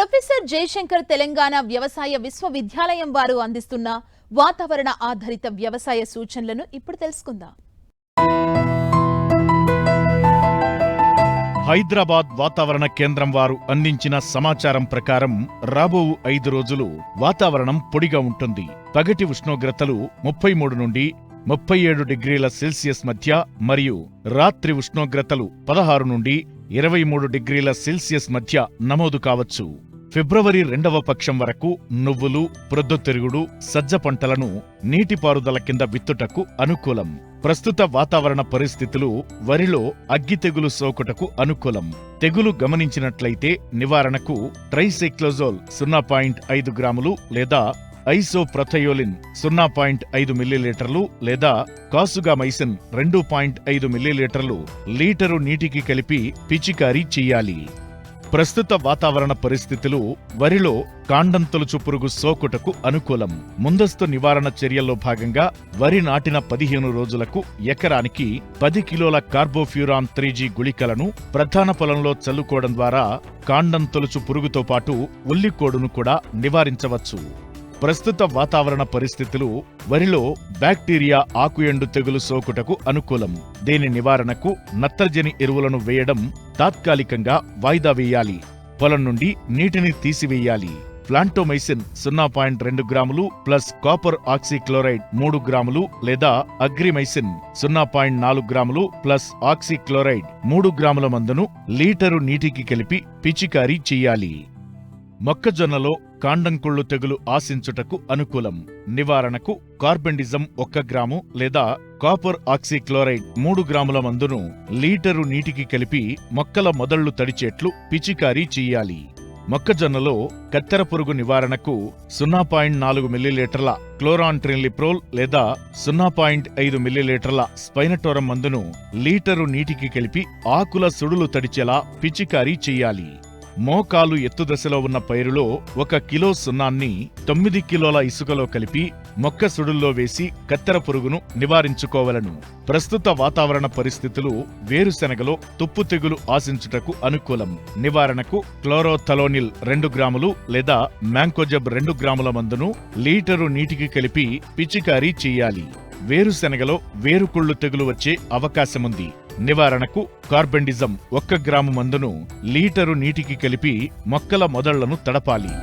Professor Jayashankar Telangana వ్యవసాయ విశ్వవిద్యాలయం వారు అందిస్తున్న వాతావరణ ఆధారిత వ్యవసాయ సూచనలను ఇప్పుడు తెలుసుకుందాం. హైదరాబాద్ వాతావరణ కేంద్రం వారు అందించిన సమాచారం ప్రకారం రాబో 5 రోజులు వాతావరణం పొడిగా ఉంటుంది. పగటి ఉష్ణోగ్రతలు 33 నుండి 37 డిగ్రీల సెల్సియస్ మధ్య మరియు రాత్రి ఉష్ణోగ్రతలు 16 నుండి 23 డిగ్రీల సెల్సియస్ మధ్య నమోదు కావచ్చు. ఫిబ్రవరి 2వ పక్షం వరకు నువ్వులు, ప్రొద్దుతిరుగుడు, సజ్జ పంటలను నీటిపారుదల కింద విత్తుటకు అనుకూలం. ప్రస్తుత వాతావరణ పరిస్థితులు వరిలో అగ్గి తెగులు సోకుటకు అనుకూలం. తెగులు గమనించినట్లయితే నివారణకు ట్రైసైక్లోజోల్ 0.5 గ్రాములు లేదా ఐసోప్రొథయోలిన్ 0.5 మిల్లీలీటర్లు లేదా కాసుగామైసిన్ 2.5 మిల్లీలీటర్లు లీటరు నీటికి కలిపి పిచికారీ చెయ్యాలి. ప్రస్తుత వాతావరణ పరిస్థితులు వరిలో కాండం తొలుచు పురుగు సోకుటకు అనుకూలం. ముందస్తు నివారణ చర్యల్లో భాగంగా వరి నాటిన 15 రోజులకు ఎకరానికి 10 కిలోల కార్బోఫ్యూరాన్ 3G గుళికలను ప్రధాన పొలంలో చల్లుకోవడం ద్వారా కాండం తొలుచు పురుగుతో పాటు ఉల్లికోడును కూడా నివారించవచ్చు. ప్రస్తుత వాతావరణ పరిస్థితులు వరిలో బ్యాక్టీరియా ఆకుఎండు తెగులు సోకుటకు అనుకూలం. దీని నివారణకు నత్రజని ఎరువులను వేయడం తాత్కాలికంగా వాయిదా వేయాలి. పొలం నుండి నీటిని తీసివేయాలి. ప్లాంటోమైసిన్ 0.2 గ్రాములు ప్లస్ కాపర్ ఆక్సీక్లోరైడ్ 3 గ్రాములు లేదా అగ్రిమైసిన్ 0.4 గ్రాములు ప్లస్ ఆక్సీక్లోరైడ్ 3 గ్రాముల మందును లీటరు నీటికి కలిపి పిచికారీ చెయ్యాలి. మొక్కజొన్నలో కాండంకుళ్ళు తెగులు ఆశించుటకు అనుకూలం. నివారణకు కార్బెండిజం 1 గ్రాము లేదా కాపర్ ఆక్సీక్లోరైడ్ 3 గ్రాముల మందును లీటరు నీటికి కలిపి మొక్కల మొదళ్లు తడిచేట్లు పిచికారీ చెయ్యాలి. మొక్కజొన్నలో కత్తెర పురుగు నివారణకు 0.4 మిల్లీలీటర్ల క్లోరాంట్రిన్లిప్రోల్ లేదా 0.5 మిల్లీలీటర్ల స్పైనటోరం మందును లీటరు నీటికి కలిపి ఆకుల సుడులు తడిచేలా పిచికారీ చెయ్యాలి. మోకాలు ఎత్తుదశలో ఉన్న పైరులో 1 కిలో సున్నాన్ని 9 కిలోల ఇసుకలో కలిపి మొక్క సుడుల్లో వేసి కత్తెర పురుగును నివారించుకోవలను. ప్రస్తుత వాతావరణ పరిస్థితులు వేరుశెనగలో తుప్పు తెగులు ఆశించుటకు అనుకూలం. నివారణకు క్లోరోథలోనిల్ 2 గ్రాములు లేదా మ్యాంకోజబ్ 2 గ్రాముల మందును లీటరు నీటికి కలిపి పిచికారీ చెయ్యాలి. వేరుశెనగలో వేరుకుళ్ళు తెగులు వచ్చే అవకాశముంది. నివారణకు కార్బెండిజం 1 గ్రాము మందును లీటరు నీటికి కలిపి మొక్కల మొదళ్లను తడపాలి.